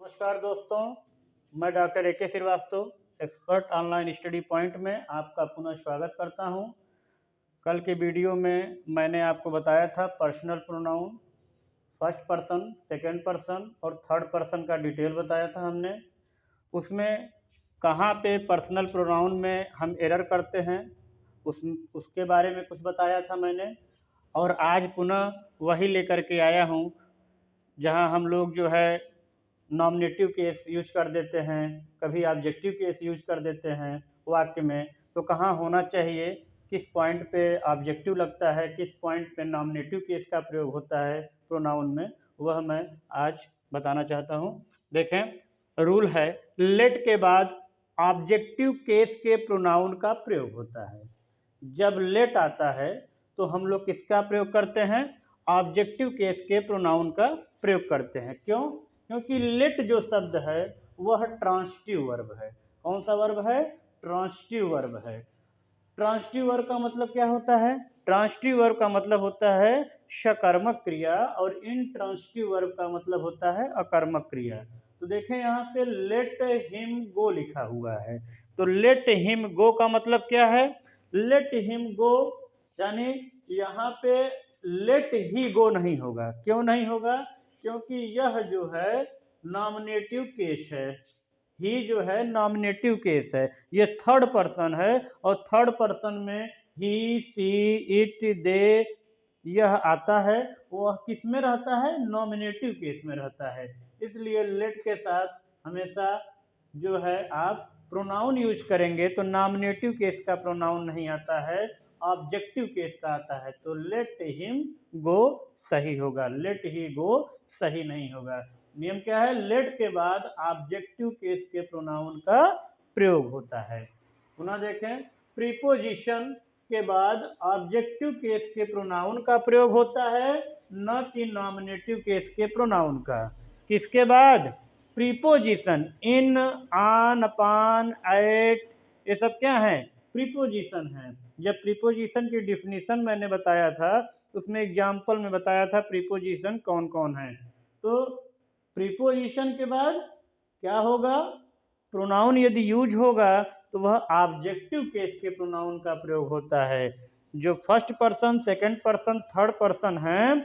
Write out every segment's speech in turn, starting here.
नमस्कार दोस्तों, मैं doctor A K Srivastava expert online study point में आपका पुनः स्वागत करता हूं। कल के वीडियो में मैंने आपको बताया था personal pronoun, first person, second person और थर्ड पर्सन का डिटेल बताया था हमने। उसमें कहां पे पर्सनल प्रोनाउन में हम एरर करते हैं उसके बारे में कुछ बताया था मैंने। और आज पुनः वही लेकर के आया हूं जहां हम लोग जो है नॉमिनेटिव केस यूज कर देते हैं, कभी ऑब्जेक्टिव केस यूज कर देते हैं वाक्य में। तो कहाँ होना चाहिए, किस पॉइंट पे ऑब्जेक्टिव लगता है, किस पॉइंट पे नॉमिनेटिव केस का प्रयोग होता है प्रोनाउन में, वह मैं आज बताना चाहता हूँ। देखें, रूल है लेट के बाद ऑब्जेक्टिव केस के प्रोनाउन का प्रयोग होता है। जब लेट आता है तो हम लोग किसका प्रयोग करते हैं? ऑब्जेक्टिव केस के प्रोनाउन का प्रयोग करते हैं। क्यों? क्योंकि लेट जो शब्द है वह ट्रांसिटिव वर्ब है। कौन सा वर्ब है? ट्रांसिटिव वर्ब है। ट्रांसिटिव वर्ब का मतलब क्या होता है? ट्रांसिटिव वर्ब का मतलब होता है सकर्मक क्रिया और इनट्रांसिटिव वर्ब का मतलब होता है अकर्मक क्रिया। तो देखें यहाँ पे लेट हिम गो लिखा हुआ है, तो लेट हिम गो का मतलब क्या है? लेट हिम गो यानी यहाँ पे लेट ही गो नहीं होगा। क्यों नहीं होगा? क्योंकि यह जो है नॉमिनेटिव केस है। ही जो है नॉमिनेटिव केस है, ये थर्ड पर्सन है और थर्ड पर्सन में ही, सी, इट, दे यह आता है। वह किस में रहता है? नॉमिनेटिव केस में रहता है। इसलिए लेट के साथ हमेशा जो है आप प्रोनाउन यूज करेंगे तो नॉमिनेटिव केस का प्रोनाउन नहीं आता है, ऑब्जेक्टिव केस का आता है। तो लेट हिम गो सही होगा, लेट ही गो सही नहीं होगा। नियम क्या है? लेट के बाद ऑब्जेक्टिव केस के प्रोनाउन का प्रयोग होता है। पुनः देखें, प्रीपोजिशन के बाद ऑब्जेक्टिव केस के प्रोनाउन का प्रयोग होता है, न कि नॉमिनेटिव केस के प्रोनाउन का। किसके बाद? Preposition, in, on, upon, at, ये सब क्या है? प्रीपोजिशन है। जब प्रीपोजिशन की डिफिनीशन मैंने बताया था उसमें एग्जाम्पल में बताया था प्रीपोजिशन कौन कौन है। तो प्रीपोजिशन के बाद क्या होगा? प्रोनाउन यदि यूज होगा तो वह ऑब्जेक्टिव केस के प्रोनाउन का प्रयोग होता है। जो first person, second person, third person है,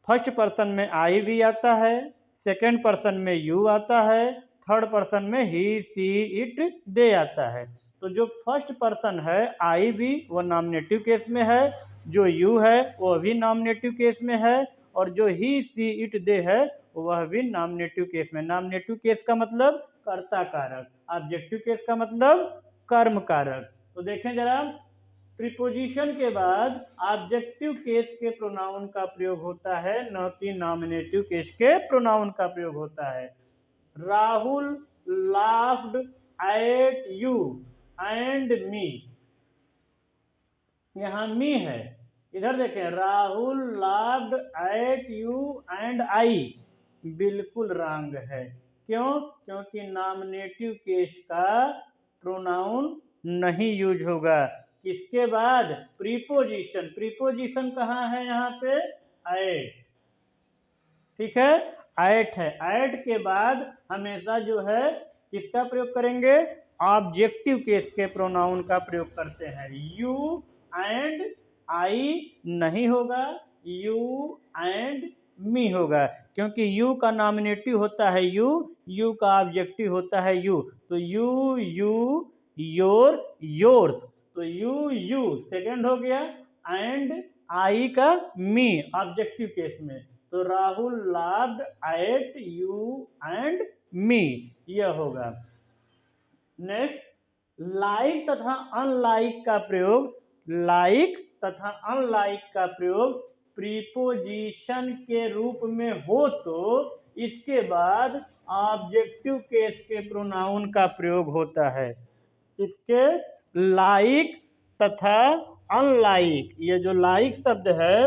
फर्स्ट पर्सन में आई भी आता है, सेकंड पर्सन में यू आता है, थर्ड पर्सन में ही, सी, इट, दे आता है। तो जो फर्स्ट पर्सन है आई भी वह नॉमिनेटिव केस में है, जो यू है वह भी नॉमिनेटिव केस में है, और जो ही, सी, इट, दे है वह भी नॉमिनेटिव केस में। नॉमिनेटिव केस का मतलब कर्ता कारक, ऑब्जेक्टिव केस का मतलब कर्म कारक। तो देखें जरा, प्रीपोजिशन के बाद ऑब्जेक्टिव केस के प्रोनाउन का प्रयोग होता है, न कि नॉमिनेटिव केस के प्रोनाउन का प्रयोग होता है। Rahul laughed eight you and me, यहाँ मी है, इधर देखें, Rahul laughed eight you and I, बिल्कुल रॉन्ग है। क्यों? क्योंकि नॉमिनेटिव केस का प्रोनाउन नहीं यूज होगा। किसके बाद? प्रीपोजिशन। प्रीपोजिशन कहाँ है? यहाँ पे एट, ठीक है, एट है। एट के बाद हमेशा जो है किसका प्रयोग करेंगे? ऑब्जेक्टिव केस के प्रोनाउन का प्रयोग करते हैं। यू एंड आई नहीं होगा, यू एंड मी होगा, क्योंकि यू का नॉमिनेटिव होता है यू, यू का ऑब्जेक्टिव होता है यू। तो यू, यू, योर, योर्स, तो यू, यू सेकंड हो गया, एंड आई का मी ऑब्जेक्टिव केस में। तो Rahul laughed eight you and me, यह होगा। नेक्स्ट, लाइक तथा अनलाइक का प्रयोग। लाइक तथा अनलाइक का प्रयोग प्रीपोजिशन के रूप में हो तो इसके बाद ऑब्जेक्टिव केस के प्रोनाउन का प्रयोग होता है। इसके लाइक तथा अनलाइक, ये जो लाइक शब्द है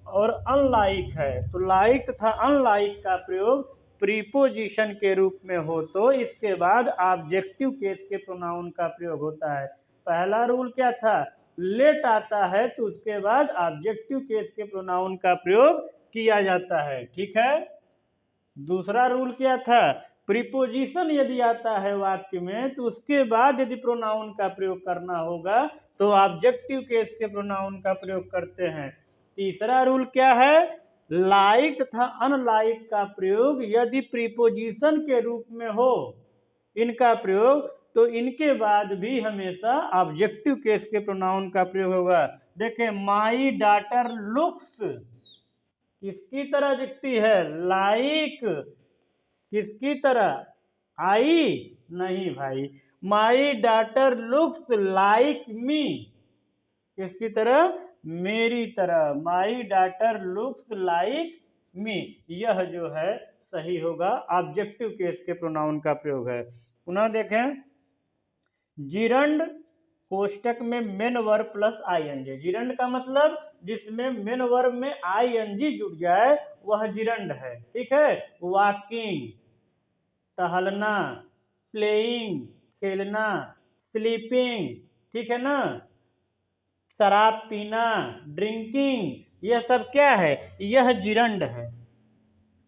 और अनलाइक है, तो लाइक तथा अनलाइक का प्रयोग प्रीपोजिशन के रूप में हो तो इसके बाद ऑब्जेक्टिव केस के प्रोनाउन का प्रयोग होता है। पहला रूल क्या था? लेट आता है तो उसके बाद ऑब्जेक्टिव केस के प्रोनाउन का प्रयोग किया जाता है, ठीक है। दूसरा रूल क्या था, प्रीपोजिशन यदि आता है वाक्य में तो उसके बाद यदि प्रोनाउन का प्रयोग करना होगा तो ऑब्जेक्टिव केस के प्रोनाउन का प्रयोग करते हैं। तीसरा रूल क्या है, लाइक तथा अनलाइक का प्रयोग यदि प्रीपोजिशन के रूप में हो इनका प्रयोग, तो इनके बाद भी हमेशा ऑब्जेक्टिव केस के प्रोनाउन का प्रयोग होगा। देखें, माई डॉटर लुक्स किसकी तरह दिखती है, लाइक किसकी तरह, आई नहीं भाई, my daughter looks like me किसकी तरह, मेरी तरह, my daughter looks like me, यह जो है सही होगा, ऑब्जेक्टिव केस के प्रोनाउन का प्रयोग है। पुनः देखें, जिरंड कोष्टक में main verb plus ING, gerund का मतलब जिसमें मेन वर्ब में आईएनजी जुड़ जाए वह जिरंड है, ठीक है। वॉकिंग टहलना, प्लेइंग खेलना, स्लीपिंग, ठीक है ना, शराब पीना, ड्रिंकिंग, यह सब क्या है, यह जिरंड है।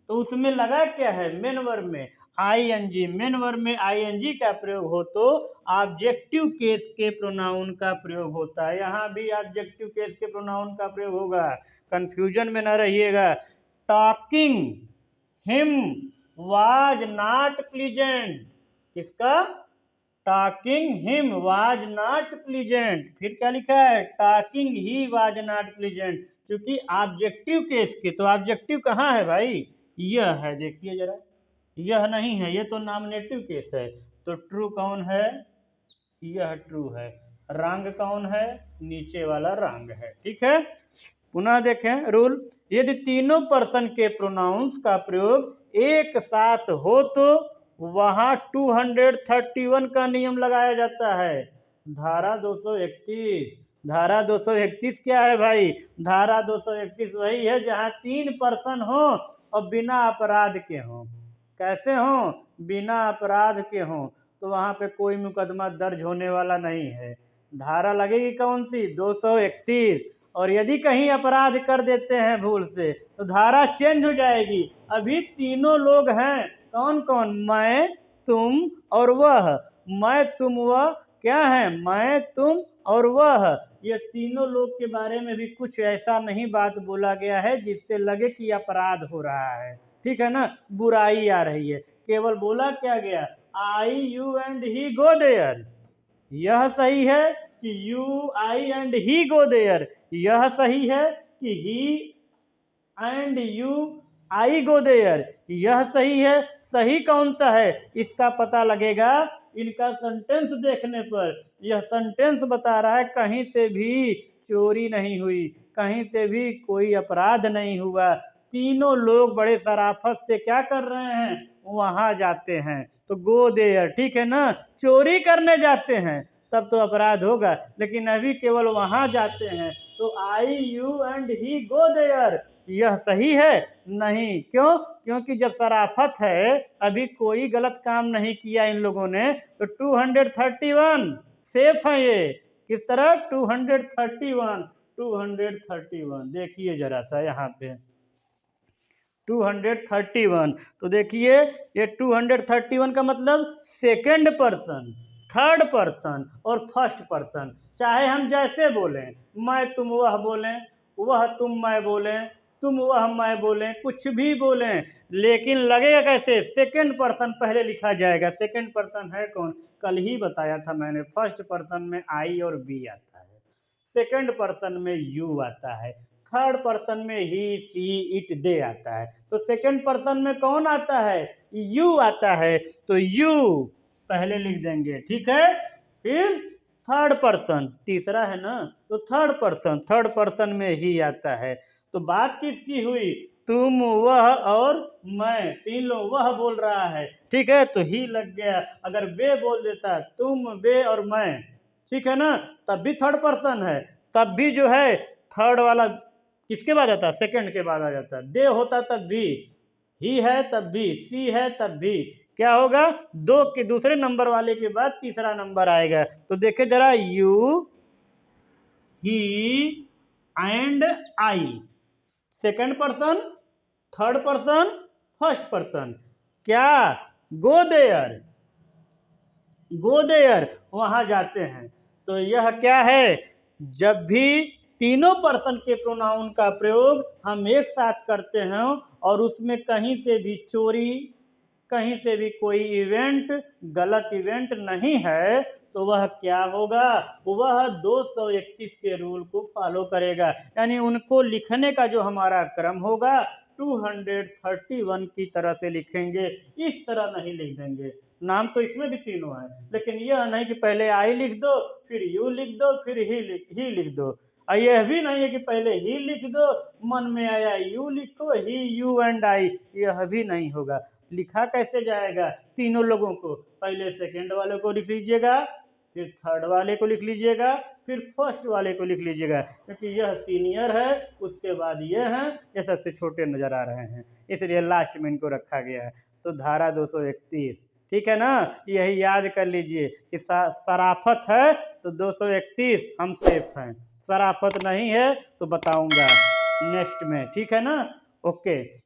तो उसमें लगा क्या है, मेन वर्ब में आईएनजी, मेन वर्ब में आईएनजी का प्रयोग हो तो ऑब्जेक्टिव केस के प्रोनाउन का प्रयोग होता है। यहाँ भी ऑब्जेक्टिव केस के प्रोनाउन का प्रयोग होगा, कंफ्यूजन में न रहिएगा। Talking him was not pleasant, किसका, talking him was not pleasant. फिर क्या लिखा है, talking he was not pleasant, क्योंकि ऑब्जेक्टिव केस के, तो ऑब्जेक्टिव कहाँ है भाई, यह है, देखिए जरा, यह नहीं है, ये तो नॉमिनेटिव केस है। तो ट्रू कौन है, यह ट्रू है, रॉन्ग कौन है, नीचे वाला रॉन्ग है, ठीक है। पुनः देखें रूल, यदि तीनों पर्सन के प्रोनाउंस का प्रयोग एक साथ हो तो वहां 231 का नियम लगाया जाता है। धारा 231, धारा 231 क्या है भाई, धारा 231 वही है जहां 3 पर्सन हो और बिना अपराध के हो। कैसे हो, बिना अपराध के हो, तो वहां पे कोई मुकदमा दर्ज होने वाला नहीं है। धारा लगेगी कौन सी, 231। और यदि कहीं अपराध कर देते हैं भूल से तो धारा चेंज हो जाएगी। अभी तीनों लोग हैं, कौन कौन, मैं तुम और वह, मैं तुम वह क्या है, मैं तुम और वह, ये तीनों लोग के बारे में भी कुछ ऐसा नहीं बात बोला गया है जिससे लगे कि अपराध हो रहा है, ठीक है ना, बुराई आ रही है। केवल बोला क्या गया, I you and he go there, यह सही है कि you I and he go there, यह सही है कि he and you I go there, यह सही है। सही कौन सा है इसका पता लगेगा इनका सेंटेंस देखने पर। यह सेंटेंस बता रहा है कहीं से भी चोरी नहीं हुई, कहीं से भी कोई अपराध नहीं हुआ, तीनों लोग बड़े शराफत से क्या कर रहे हैं, वहां जाते हैं, तो गो देयर, ठीक है ना। चोरी करने जाते हैं तब तो अपराध होगा, लेकिन अभी केवल वहां जाते हैं, तो I you and he go there, यह सही है नहीं, क्यों, क्योंकि जब शराफत है, अभी कोई गलत काम नहीं किया इन लोगों ने, तो 231 सेफ है ये, किस तरह, 231, 231 देखिए जरा सा यहाँ पे 231, तो देखिए ये 231 का मतलब सेकंड पर्सन, थर्ड पर्सन और फर्स्ट पर्सन, चाहे हम जैसे बोलें, मैं तुम वह बोलें, वह तुम मैं बोलें, तुम वह मैं बोलें, कुछ भी बोलें, लेकिन लगेगा कैसे, सेकंड पर्सन पहले लिखा जाएगा। सेकंड पर्सन है कौन, कल ही बताया था मैंने, फर्स्ट पर्सन में आई और बी आता है, सेकंड पर्सन में यू आता है, थर्ड पर्सन में ही सी इट दे आता है, तो सेकंड पर्सन में कौन आता है, यू आता है, तो यू पहले लिख देंगे, ठीक है। फिर थर्ड पर्सन, तीसरा है ना, तो थर्ड पर्सन, थर्ड पर्सन में ही आता है। तो बात किसकी हुई, तुम वह और मैं, तीन लोग, वह बोल रहा है, ठीक है, तो ही लग गया। अगर वे बोल देता, तुम वे और मैं, ठीक है ना, तब भी थर्ड पर्सन है, तब भी जो है थर्ड वाला किसके बाद आता है, सेकंड के बाद आ जाता है। दे होता तब भी, ही है तब भी, सी है तब भी, क्या होगा, दो के दूसरे नंबर वाले के बाद तीसरा नंबर आएगा। तो देखे जरा, you he and I, second person, third person, first person, क्या गो देयर, गो देयर, वहां जाते हैं। तो यह क्या है, जब भी तीनों पर्सन के प्रोनाउन का प्रयोग हम एक साथ करते हैं और उसमें कहीं से भी चोरी, कहीं से भी कोई इवेंट, गलत इवेंट नहीं है, तो वह क्या होगा, वह 231 के रूल को फॉलो करेगा। यानी उनको लिखने का जो हमारा क्रम होगा 231 की तरह से लिखेंगे, इस तरह नहीं लिख देंगे। नाम तो इसमें भी तीनों है, लेकिन यह नहीं कि पहले आई लिख दो, फिर यू लिख दो, फिर ही लिख दो। और यह भी नहीं है कि पहले ही लिख दो, मन में आया यू लिखो, ही यू एंड आई, यह भी नहीं होगा। लिखा कैसे जाएगा, तीनों लोगों को, पहले सेकंड वाले को लिख लीजिएगा, फिर थर्ड वाले को लिख लीजिएगा, फिर फर्स्ट वाले को लिख लीजिएगा, क्योंकि यह सीनियर है, उसके बाद ये हैं, ये सबसे छोटे नजर आ रहे हैं, इसलिए लास्ट में इनको रखा गया है। तो धारा 231, ठीक है ना, यही याद कर लीजिए कि शराफत है तो 231 हम सेफ हैं, शराफत नहीं है तो बताऊंगा नेक्स्ट में, ठीक है ना। ओके।